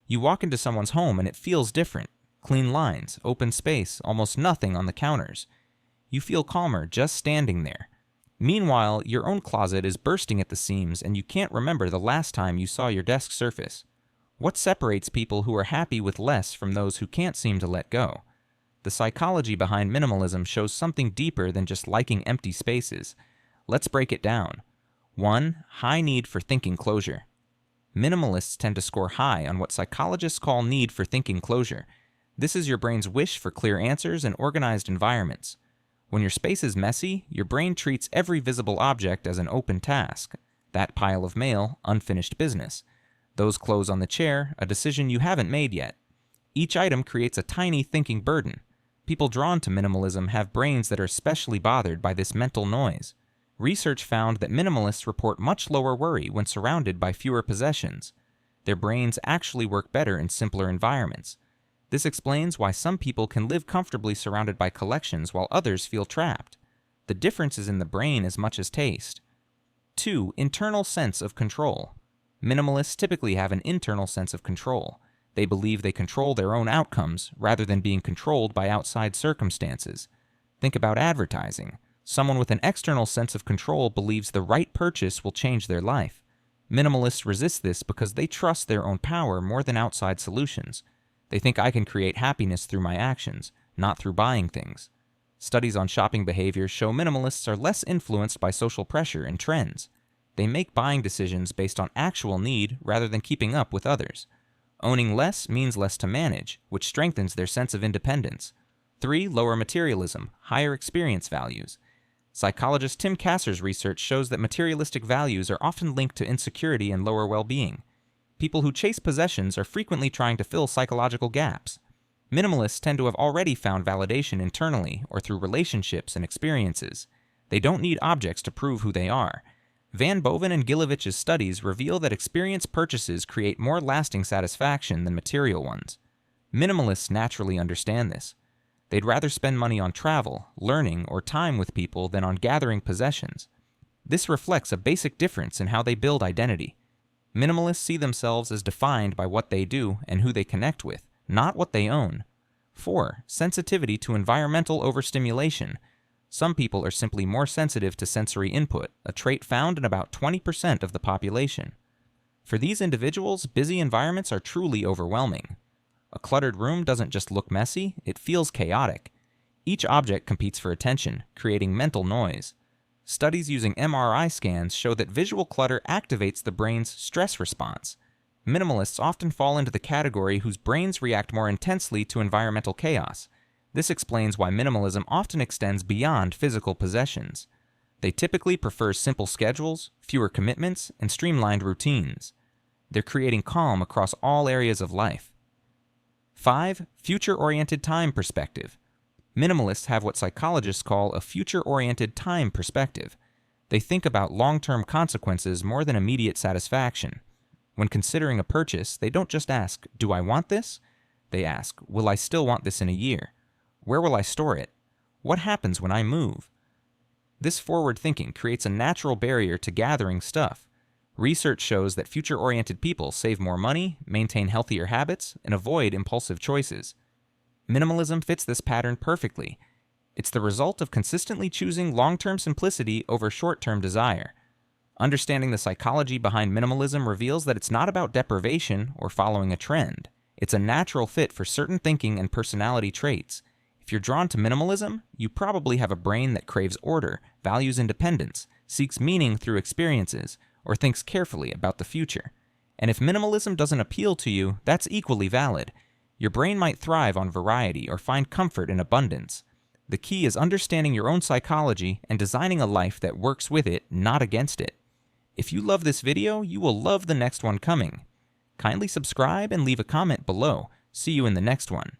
You walk into someone's home and it feels different. Clean lines, open space, almost nothing on the counters. You feel calmer just standing there. Meanwhile, your own closet is bursting at the seams and you can't remember the last time you saw your desk surface. What separates people who are happy with less from those who can't seem to let go? The psychology behind minimalism shows something deeper than just liking empty spaces. Let's break it down. 1. High need for thinking closure. Minimalists tend to score high on what psychologists call need for thinking closure. This is your brain's wish for clear answers and organized environments. When your space is messy, your brain treats every visible object as an open task. That pile of mail, unfinished business. Those clothes on the chair, a decision you haven't made yet. Each item creates a tiny thinking burden. People drawn to minimalism have brains that are especially bothered by this mental noise. Research found that minimalists report much lower worry when surrounded by fewer possessions. Their brains actually work better in simpler environments. This explains why some people can live comfortably surrounded by collections while others feel trapped. The difference is in the brain as much as taste. 2. Internal sense of control. Minimalists typically have an internal sense of control. They believe they control their own outcomes rather than being controlled by outside circumstances. Think about advertising. Someone with an external sense of control believes the right purchase will change their life. Minimalists resist this because they trust their own power more than outside solutions. They think I can create happiness through my actions, not through buying things. Studies on shopping behavior show minimalists are less influenced by social pressure and trends. They make buying decisions based on actual need rather than keeping up with others. Owning less means less to manage, which strengthens their sense of independence. 3. Lower materialism, higher experience values. Psychologist Tim Kasser's research shows that materialistic values are often linked to insecurity and lower well-being. People who chase possessions are frequently trying to fill psychological gaps. Minimalists tend to have already found validation internally or through relationships and experiences. They don't need objects to prove who they are. Van Boven and Gilovich's studies reveal that experience purchases create more lasting satisfaction than material ones. Minimalists naturally understand this. They'd rather spend money on travel, learning, or time with people than on gathering possessions. This reflects a basic difference in how they build identity. Minimalists see themselves as defined by what they do and who they connect with, not what they own. 4. Sensitivity to environmental overstimulation. Some people are simply more sensitive to sensory input, a trait found in about 20% of the population. For these individuals, busy environments are truly overwhelming. A cluttered room doesn't just look messy, it feels chaotic. Each object competes for attention, creating mental noise. Studies using MRI scans show that visual clutter activates the brain's stress response. Minimalists often fall into the category whose brains react more intensely to environmental chaos. This explains why minimalism often extends beyond physical possessions. They typically prefer simple schedules, fewer commitments, and streamlined routines. They're creating calm across all areas of life. 5. Future-oriented time perspective. Minimalists have what psychologists call a future-oriented time perspective. They think about long-term consequences more than immediate satisfaction. When considering a purchase, they don't just ask, "Do I want this?" They ask, "Will I still want this in a year? Where will I store it? What happens when I move?" This forward thinking creates a natural barrier to gathering stuff. Research shows that future-oriented people save more money, maintain healthier habits, and avoid impulsive choices. Minimalism fits this pattern perfectly. It's the result of consistently choosing long-term simplicity over short-term desire. Understanding the psychology behind minimalism reveals that it's not about deprivation or following a trend. It's a natural fit for certain thinking and personality traits. If you're drawn to minimalism, you probably have a brain that craves order, values independence, seeks meaning through experiences, or thinks carefully about the future. And if minimalism doesn't appeal to you, that's equally valid. Your brain might thrive on variety or find comfort in abundance. The key is understanding your own psychology and designing a life that works with it, not against it. If you love this video, you will love the next one coming. Kindly subscribe and leave a comment below. See you in the next one.